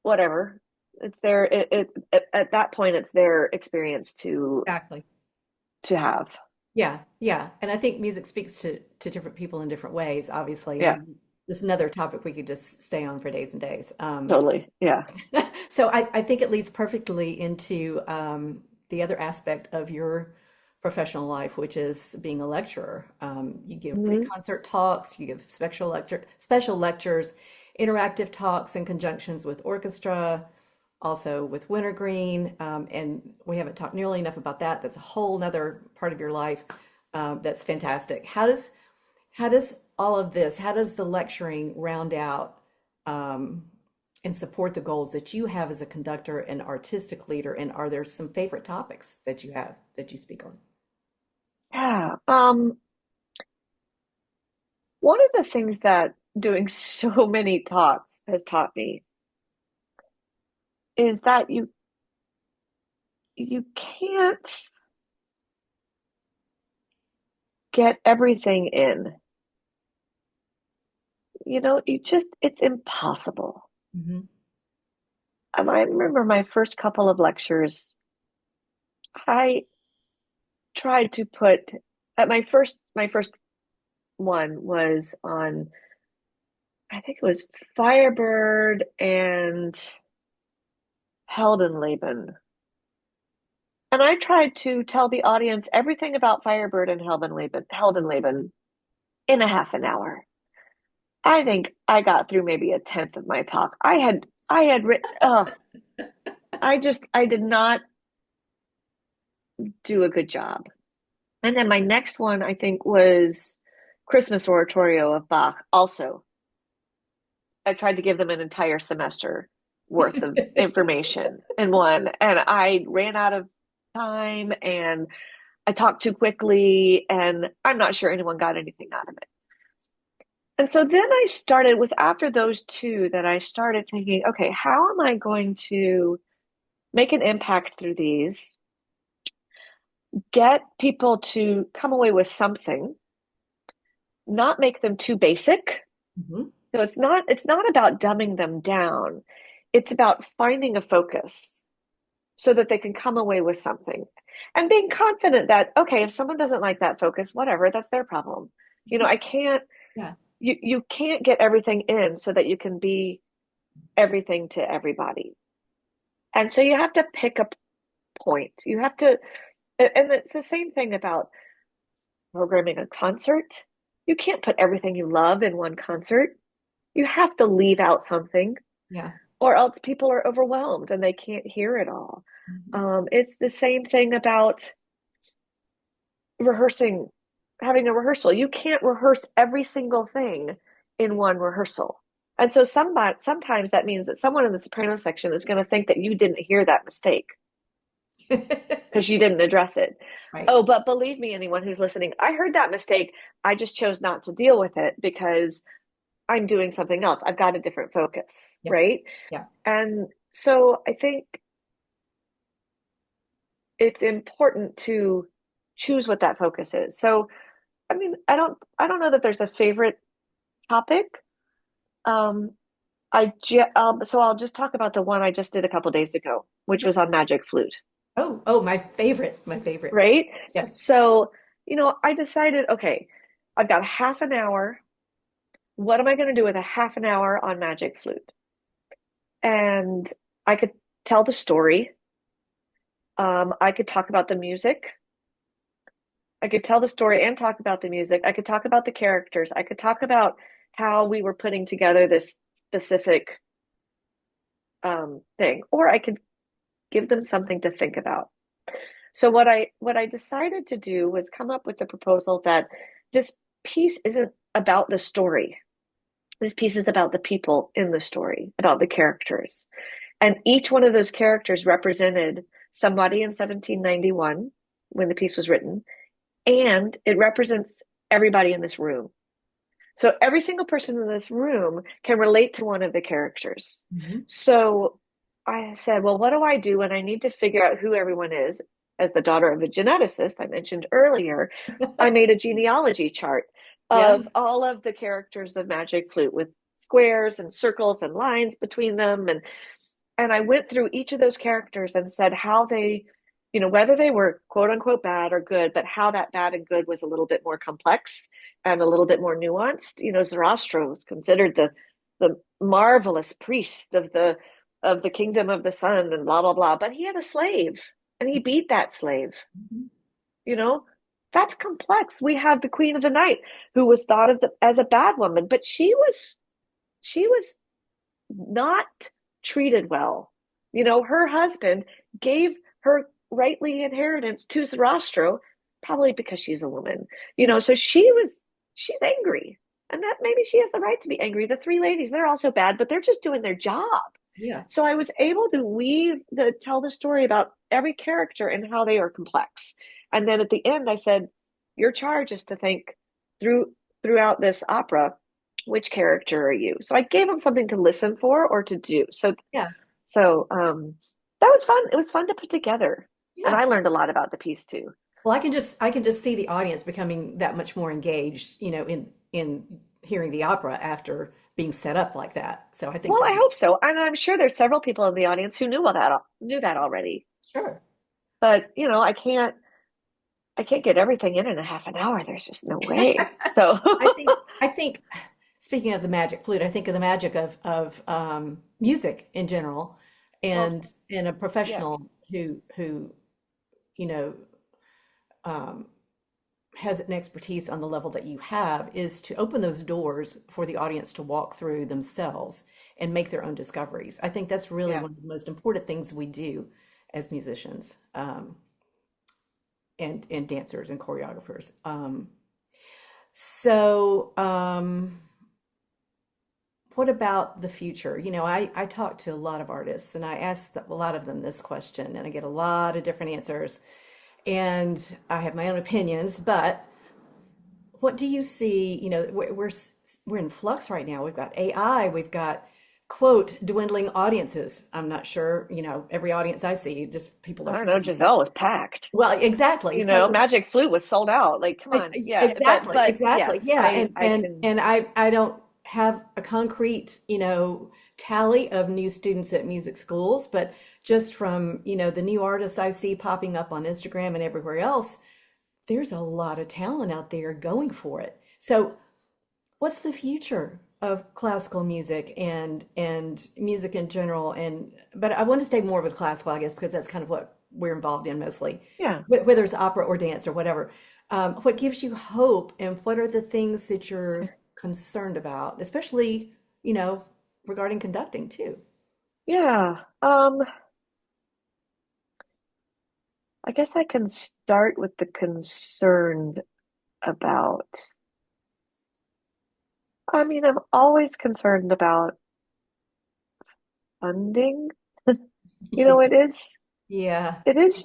whatever. It's their at that point it's their experience Exactly. to have. Yeah, yeah. And I think music speaks to different people in different ways, obviously. Yeah, And this is another topic we could just stay on for days and days. totally. Yeah. So I think it leads perfectly into the other aspect of your professional life, which is being a lecturer. You give Hmm. pre-concert talks, you give special lectures, interactive talks in conjunctions with orchestra, also with Wintergreen. And we haven't talked nearly enough about that. That's a whole nother part of your life. That's fantastic. How does all of this, how does the lecturing round out um, and support the goals that you have as a conductor and artistic leader? And are there some favorite topics that you have that you speak on? Yeah. One of the things that doing so many talks has taught me is that you can't get everything in. It's impossible. Hmm. I remember my first couple of lectures, I tried to put at my first one was on, I think it was Firebird and Heldenleben. And I tried to tell the audience everything about Firebird and Heldenleben in a half an hour. I think I got through maybe a tenth of my talk. I had written, I did not do a good job. And then my next one, I think, was Christmas Oratorio of Bach. Also, I tried to give them an entire semester worth of information in one, and I ran out of time and I talked too quickly, and I'm not sure anyone got anything out of it. And so then it was after those two that I started thinking, okay, how am I going to make an impact through these, get people to come away with something, not make them too basic. Hmm. So it's not about dumbing them down. It's about finding a focus so that they can come away with something and being confident that, okay, if someone doesn't like that focus, whatever, that's their problem. I can't, Yeah. you can't get everything in so that you can be everything to everybody. And so you have to pick a point. You have to, and it's the same thing about programming a concert. You can't put everything you love in one concert. You have to leave out something, Yeah. or else people are overwhelmed and they can't hear it all. Mhm. It's the same thing about rehearsing, having a rehearsal. You can't rehearse every single thing in one rehearsal. And so sometimes that means that someone in the soprano section is going to think that you didn't hear that mistake because you didn't address it. Right. Oh, but believe me, anyone who's listening, I heard that mistake. I just chose not to deal with it because I'm doing something else. I've got a different focus, Yeah. right? Yeah. And so I think it's important to choose what that focus is. So, I mean, I don't know that there's a favorite topic. Um, so I'll just talk about the one I just did a couple days ago, which Okay. was on magic flute, Oh, my favorite. My favorite. right? Yes. So, I decided, okay, I've got half an hour. What am I going to do with a half an hour on magic flute? And I could tell the story. I could talk about the music. I could tell the story and talk about the music. I could talk about the characters. I could talk about how we were putting together this specific thing, or I could give them something to think about. So what I decided to do was come up with the proposal that this piece isn't about the story. This piece is about the people in the story, about the characters. And each one of those characters represented somebody in 1791 when the piece was written, and it represents everybody in this room. So every single person in this room can relate to one of the characters. Mhm. So I said, well, what do I do when I need to figure out who everyone is? As the daughter of a geneticist I mentioned earlier, I made a genealogy chart Yeah. of all of the characters of Magic Flute with squares and circles and lines between them. And I went through each of those characters and said how they, whether they were quote unquote bad or good, but how that bad and good was a little bit more complex and a little bit more nuanced. Zoroaster was considered the marvelous priest of the kingdom of the sun and blah blah blah, but he had a slave and he beat that slave. Mhm. You know, that's complex. We have the Queen of the Night, who was thought of as a bad woman, but she was not treated well. Her husband gave her rightly inheritance to Zoroaster, probably because she's a woman. So she's angry. And that maybe she has the right to be angry. The three ladies, they're also bad, but they're just doing their job. Yeah. So I was able to tell the story about every character and how they are complex. And then at the end, I said, your charge is to think throughout this opera, which character are you? So I gave them something to listen for or to do. So Yeah. so that was fun. It was fun to put together. And Yeah. I learned a lot about the piece too. Well, I can just see the audience becoming that much more engaged, in hearing the opera after being set up like that. So I think Well, I that's hope so. And I'm sure there's several people in the audience who knew that already. sure. But, I can't get everything in a half an hour. There's just no way. So, I think speaking of the magic flute, I think of the magic of music in general, well, and a yeah. professional who you know um, has an expertise on the level that you have is to open those doors for the audience to walk through themselves and make their own discoveries. I think that's really Yeah. one of the most important things we do as musicians, and dancers and choreographers. So, what about the future? I talk to a lot of artists and I ask a lot of them this question and I get a lot of different answers. And I have my own opinions, but what do you see? We're in flux right now. We've got AI, we've got quote dwindling audiences. I'm not sure, every audience I see, just people I are don't know. fading. Giselle was packed. Well, exactly. So Magic Flute was sold out. Like, come on. Yeah. But but exactly. yes, Yeah. I And I and can. and I don't have a concrete, tally of new students at music schools, but just from, the new artists I see popping up on Instagram and everywhere else, there's a lot of talent out there going for it. So, what's the future of classical music and music in general? But I want to stay more with classical, I guess, because that's kind of what we're involved in mostly, Yeah. whether it's opera or dance or whatever. What gives you hope, and what are the things that you're concerned about, especially, you know, regarding conducting too? Yeah. I guess I can start with the concerned about. I mean, I'm always concerned about funding. You know, Yeah. it is Yeah.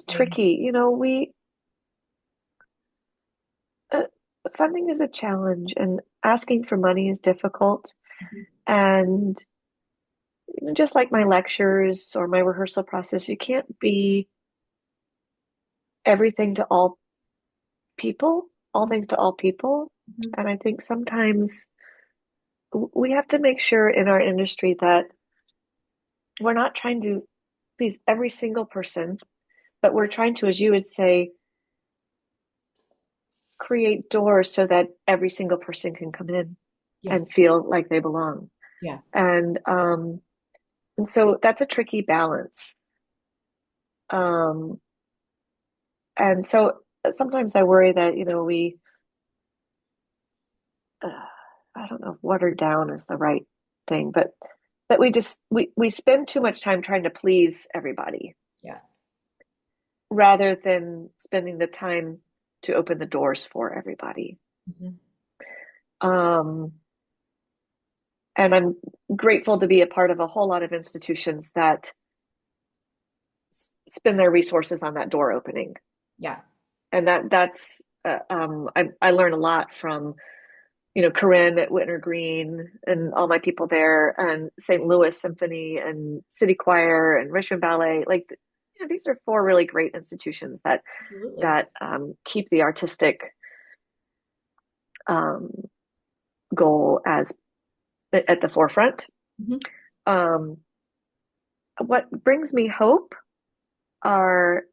tricky. You know, uh, funding is a challenge and asking for money is difficult. Mhm. And just like my lectures or my rehearsal process, you can't be everything to all people, all things to all people. Mhm. And I think sometimes we have to make sure in our industry that we're not trying to please every single person, but we're trying to, as you would say, create doors so that every single person can come in Yeah. and feel like they belong. Yeah. And so that's a tricky balance. Um, and so sometimes I worry that, you know, uh, I don't know if watered down is the right thing, but that we spend too much time trying to please everybody Yeah. rather than spending the time to open the doors for everybody. Mhm. Um, and I'm grateful to be a part of a whole lot of institutions that spend their resources on that door opening. Yeah. And that's I learn a lot from, you know, Corinne at Wintergreen and all my people there, and St. Louis Symphony and City Choir and Richmond Ballet. Like, you know, these are four really great institutions Absolutely. that keep the artistic um, goal as at the forefront. Mhm. Um, what brings me hope are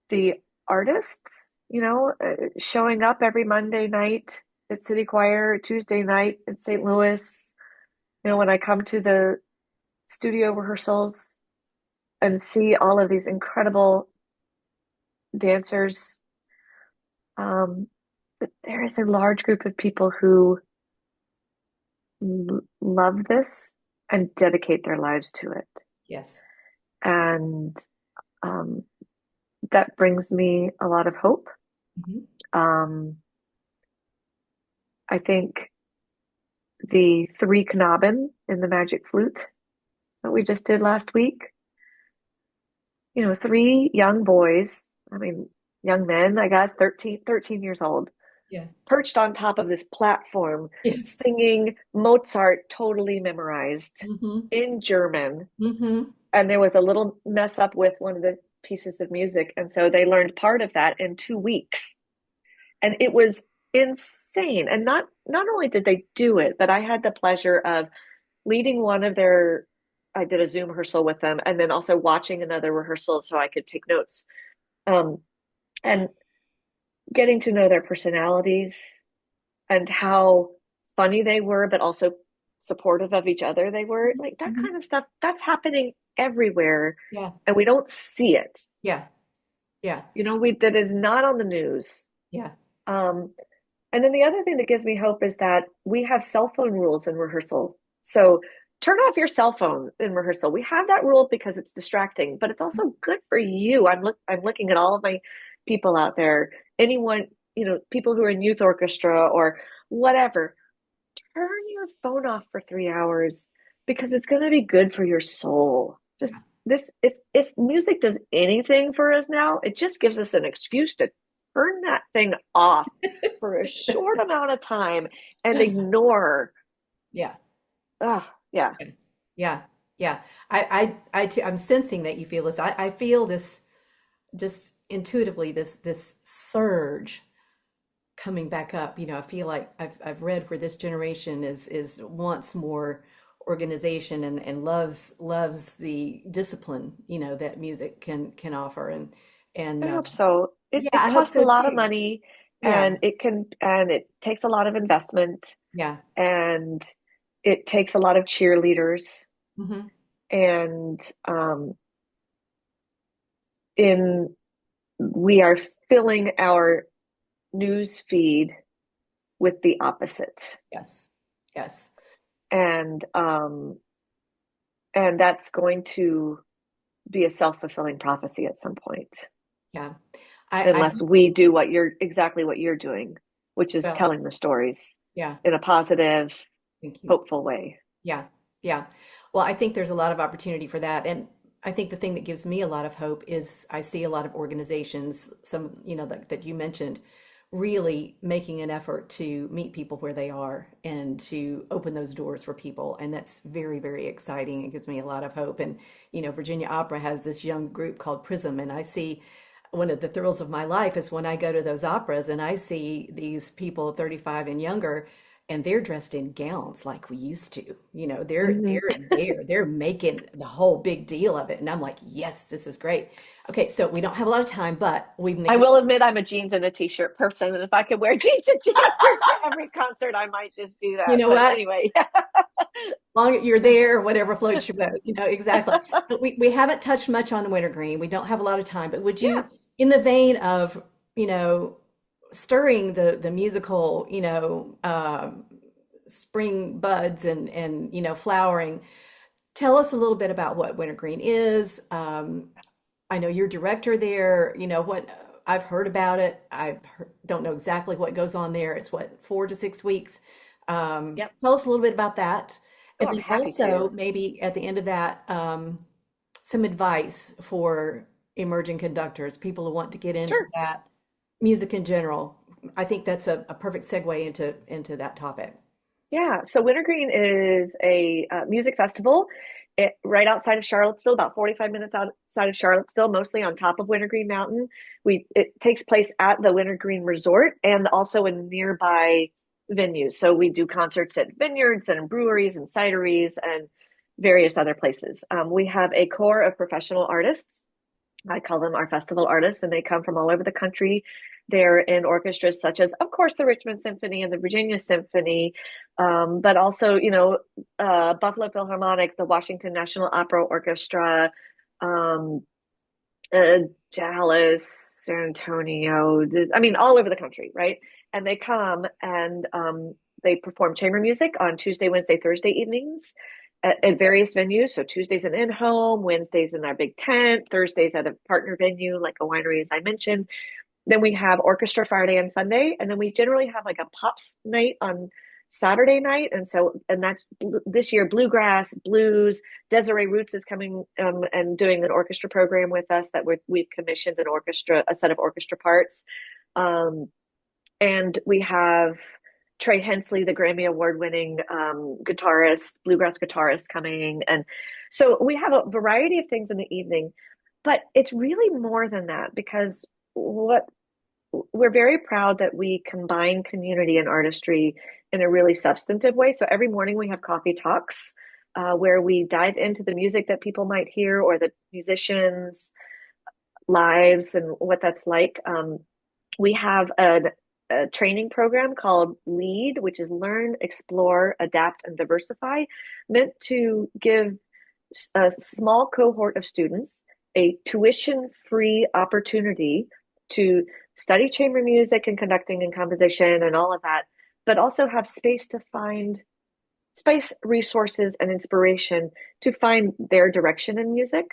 the artists, you know, showing up every Monday night at City Choir, Tuesday night at St. Louis. You know, when I come to the studio rehearsals and see all of these incredible dancers, um, there is a large group of people who love this and dedicate their lives to it. Yes. And um, that brings me a lot of hope. Mhm. Um, I think the three Knaben in the Magic Flute that we just did last week, you know, three young boys, I mean, young men, I guess, 13 years old, Yeah. perched on top of this platform, Yes. singing Mozart totally memorized Hmm. in German. Hmm. And there was a little mess up with one of the pieces of music. And so they learned part of that in 2 weeks. And it was insane. And not only did they do it, but I had the pleasure of leading one of their, I did a Zoom rehearsal with them and then also watching another rehearsal so I could take notes. Um, and getting to know their personalities and how funny they were, but also supportive of each other they were. Like that Hmm. kind of stuff, that's happening everywhere. Yeah. And we don't see it. Yeah. Yeah. You know, we that is not on the news. Yeah. Um, and then the other thing that gives me hope is that we have cell phone rules in rehearsals. So turn off your cell phone in rehearsal. We have that rule because it's distracting, but it's also good for you. I'm looking at all of my people out there. Anyone, you know, people who are in youth orchestra or whatever, turn your phone off for 3 hours because it's going to be good for your soul. Just Yeah. this, if music does anything for us now, it just gives us an excuse to turn that thing off for a short amount of time and ignore. Yeah. Oh, yeah. Yeah. Yeah. I'm sensing that you feel this. I feel this just intuitively, this surge coming back up. You know, I feel like I've read where this generation is wants more organization and loves the discipline, you know, that music can offer. And I hope so. yeah, It I hope costs a so lot of too. money Yeah. and it takes a lot of investment Yeah. and it takes a lot of cheerleaders Hmm. and in we are filling our news feed with the opposite. Yes. Yes. And that's going to be a self-fulfilling prophecy at some point, Yeah. I unless we do exactly what you're doing, which is well, telling the stories yeah. in a positive, Thank you. hopeful way. Yeah. Yeah. Well, I think there's a lot of opportunity for that. And I think the thing that gives me a lot of hope is I see a lot of organizations, some, that you mentioned, really making an effort to meet people where they are and to open those doors for people. And that's very, very exciting. It gives me a lot of hope. And, Virginia Opera has this young group called Prism. And I see one of the thrills of my life is when I go to those operas and I see these people 35 and younger and they're dressed in gowns like we used to. They're Mhm. they're there. They're making the whole big deal of it. And I'm like, yes, this is great. Okay, so we don't have a lot of time, but we I make it will admit I'm a jeans and a t-shirt person, and if I could wear jeans and t-shirt to every concert, I might just do you that. know But what? anyway, Long you're there, whatever floats your boat, exactly. But we haven't touched much on Wintergreen. We don't have a lot of time, but would yeah, you, in the vein of, you know, stirring the musical, spring buds and flowering, tell us a little bit about what Wintergreen is. I know you're director there. What I've heard about it. Don't know exactly what goes on there. It's what, 4 to 6 weeks. yep. Tell us a little bit about that. Oh, And I'm then happy also to. maybe at the end of that, some advice for emerging conductors, people who want to get into Sure. that, music in general. I think that's a perfect segue into that topic. Yeah, so Wintergreen is a music festival right outside of Charlottesville, about 45 minutes outside of Charlottesville, mostly on top of Wintergreen Mountain. It takes place at the Wintergreen Resort and also in nearby venues. So we do concerts at vineyards and breweries and cideries and various other places. We have a core of professional artists. I call them our festival artists, and they come from all over the country. They're in orchestras such as, of course, the Richmond Symphony and the Virginia Symphony, but also, Buffalo Philharmonic, the Washington National Opera Orchestra, um, uh, Dallas, San Antonio, I mean, all over the country, right? And they come and they perform chamber music on Tuesday, Wednesday, Thursday evenings at various venues. So Tuesdays in in-home, Wednesdays in our big tent, Thursdays at a partner venue like a winery, as I mentioned. Then we have orchestra Friday and Sunday, and then we generally have like a pops night on Saturday night. And that's this year bluegrass, blues. Desiree Roots is coming and doing an orchestra program with us that we've commissioned a set of orchestra parts. Um, and we have Trey Hensley, the Grammy Award winning guitarist, bluegrass guitarist coming. And so we have a variety of things in the evening, but it's really more than that because what we're very proud that we combine community and artistry in a really substantive way. So every morning we have coffee talks where we dive into the music that people might hear or the musicians' lives and what that's like. We have a training program called LEAD, which is Learn, Explore, Adapt, and Diversify, meant to give a small cohort of students a tuition-free opportunity to study chamber music and conducting and composition and all of that, but also have space, resources, and inspiration to find their direction in music.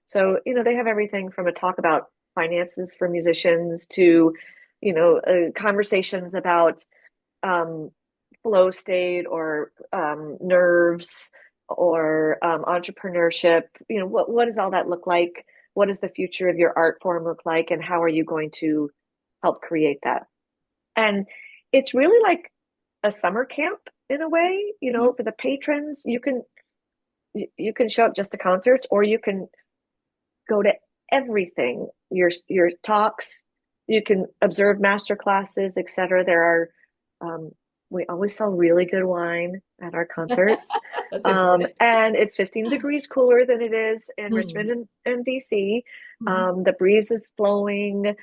So, they have everything from a talk about finances for musicians to, conversations about um, flow state or nerves or entrepreneurship. What does all that look like? What does the future of your art form look like? And how are you going to help create that? And it's really like a summer camp in a way, Mhm. for the patrons. You can show up just to concerts, or you can go to everything, your talks, you can observe master classes, etc. There are we always sell really good wine at our concerts. That's important. And it's 15 degrees cooler than it is in Richmond Mhm. and DC. Mhm. The breeze is flowing. And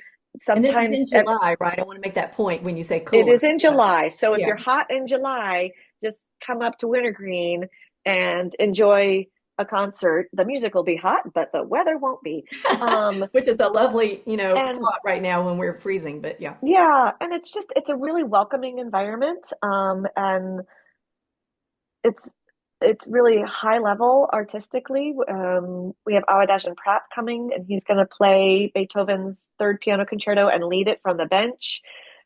this is in Sometimes July, right? I want to make that point when you say it cooler. is in July. So if Yeah. you're hot in July, just come up to Wintergreen and enjoy a concert, the music will be hot, but the weather won't be. Which is a lovely, And thought right now when we're freezing, but yeah. yeah, and it's a really welcoming environment. And it's it's really high level artistically. We have Awadash Pratt coming, and he's going to play Beethoven's Third Piano Concerto and lead it from the bench.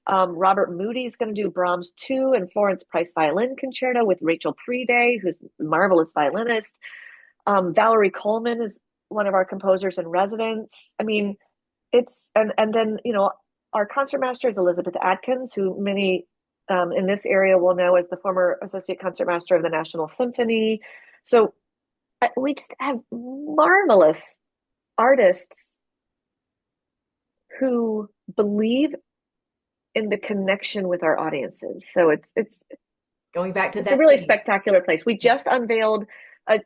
Robert Moody is going to do Brahms 2 and Florence Price Violin Concerto with Rachel Preday, who's a marvelous violinist. Valerie Coleman is one of our composers in residence. I mean, it's and then our concertmaster is Elizabeth Adkins, who many in this area will know as the former associate concertmaster of the National Symphony. So we just have marvelous artists who believe in the connection with our audiences. So Going back to it's a that really theme. spectacular place. We just unveiled a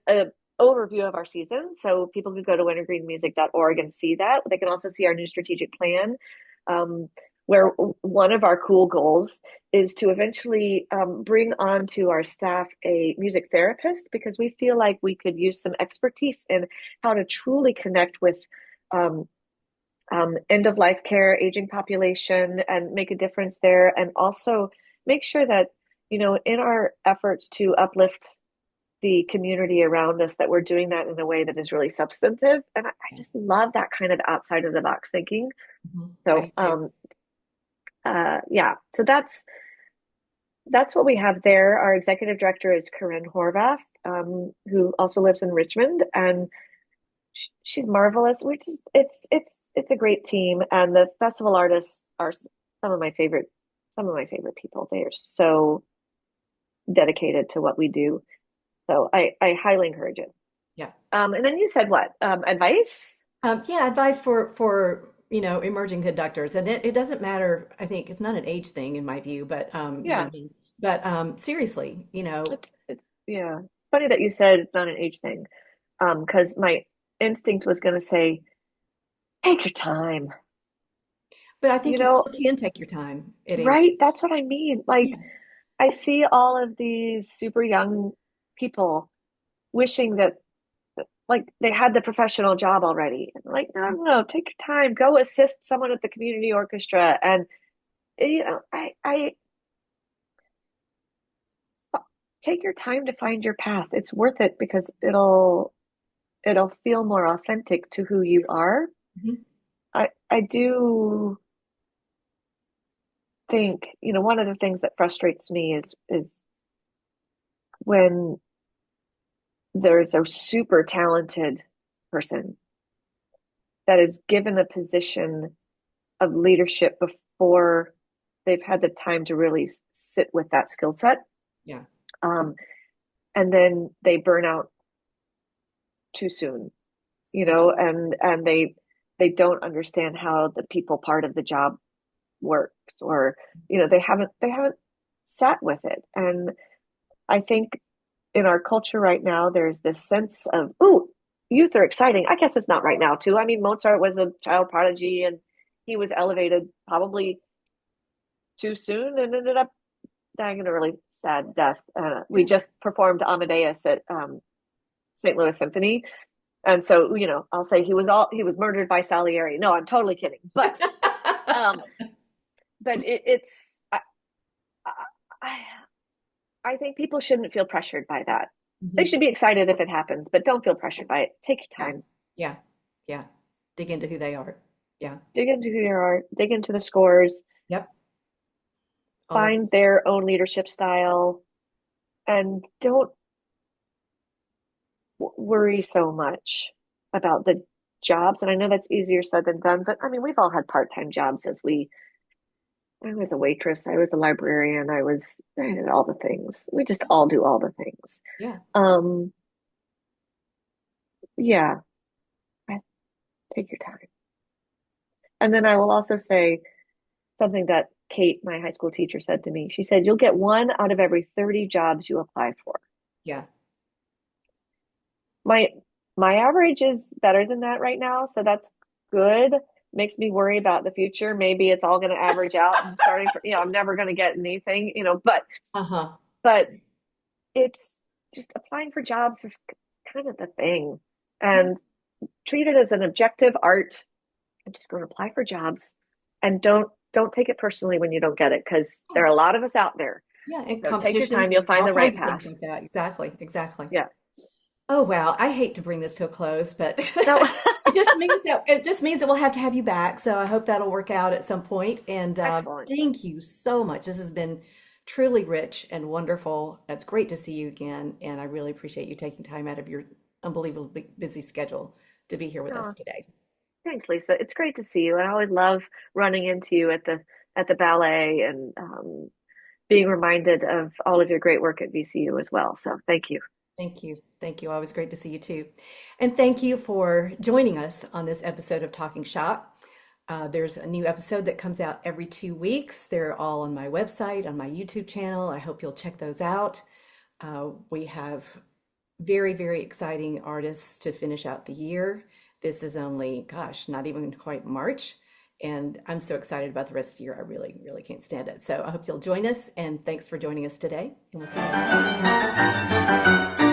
overview of our season, so people can go to wintergreenmusic.org and see that. They can also see our new strategic plan, where one of our cool goals is to eventually bring onto our staff a music therapist, because we feel like we could use some expertise in how to truly connect with um, end of life care, aging population, and make a difference there. And also make sure that, in our efforts to uplift the community around us, that we're doing that in a way that is really substantive. And I just love that kind of outside of the box thinking. Mhm. So, yeah, so that's what we have there. Our executive director is Corinne Horvath, who also lives in Richmond, and she's marvelous. It's a great team, and the festival artists are some of my favorite people. They are so dedicated to what we do. So I highly encourage it. Yeah. And then you said what? Advice? Yeah, advice for emerging conductors, and it doesn't matter. I think it's not an age thing in my view, but Yeah, seriously, it's yeah. It's funny that you said it's not an age thing. Because my instinct was going to say, take your time. but I You think you know, still can take your time at any. right? That's what I mean. Like, Yes. I see all of these super young people wishing that like they had the professional job already. And like, no, no, no, take your time. Go assist someone at the community orchestra. And I take your time to find your path. It's worth it because it'll feel more authentic to who you are. Mhm. I do think, one of the things that frustrates me is when there's a super talented person that is given a position of leadership before they've had the time to really sit with that skill set. Yeah. Um, and then they burn out too soon, Such a and they don't understand how the people part of the job works, or they haven't sat with it. And I think in our culture right now, there's this sense of, ooh, youth are exciting. I guess it's not right now, too. I mean, Mozart was a child prodigy, and he was elevated probably too soon and ended up dying in a really sad death. We yeah. just performed Amadeus at St. Louis Symphony. And so, I'll say he was murdered by Salieri. No, I'm totally kidding. Um, but it's, I, I think people shouldn't feel pressured by that. They Mhm. should be excited if it happens, but don't feel pressured by it. Take your Yeah. time. Yeah. Yeah. Dig into who they are. Yeah. Dig into who you are, dig into the scores, Yep. All of find their own leadership style, and don't worry so much about the jobs. And I know that's easier said than done, but I mean, we've all had part-time jobs I was a waitress, I was a librarian, I did all the things. We just all do all the things. yeah. Um, yeah, take your time. And then I will also say something that Kate, my high school teacher, said to me. She said, "You'll get one out of every 30 jobs you apply for." Yeah. My my average is better than that right now, so that's good. Makes me worry about the future. Maybe it's all going to average out and starting from, I'm never going to get anything, but Uh-huh. but it's just applying for jobs is kind of the thing. And treat it as an objective art. I'm just going to apply for jobs and don't take it personally when you don't get it because there are a lot of us out there. Yeah, and So take your competitions time, you'll and find all the right kinds of things path. like that. Exactly, exactly. Yeah. Oh wow, I hate to bring this to a close, but No, it just means that we'll have to have you back. So I hope that'll work out at some point. And excellent. thank you so much. This has been truly rich and wonderful. It's great to see you again, and I really appreciate you taking time out of your unbelievably busy schedule to be here with us Oh, today. thanks, Lisa. It's great to see you. And I always love running into you at the ballet and being reminded of all of your great work at VCU as well. So thank you. Thank you. Thank you. Always great to see you too. And thank you for joining us on this episode of Talking Shop. There's a new episode that comes out every 2 weeks. They're all on my website, on my YouTube channel. I hope you'll check those out. We have very, very exciting artists to finish out the year. This is only, gosh, not even quite March. And I'm so excited about the rest of the year. I really, really can't stand it. So I hope you'll join us. And thanks for joining us today. And we'll see you next time.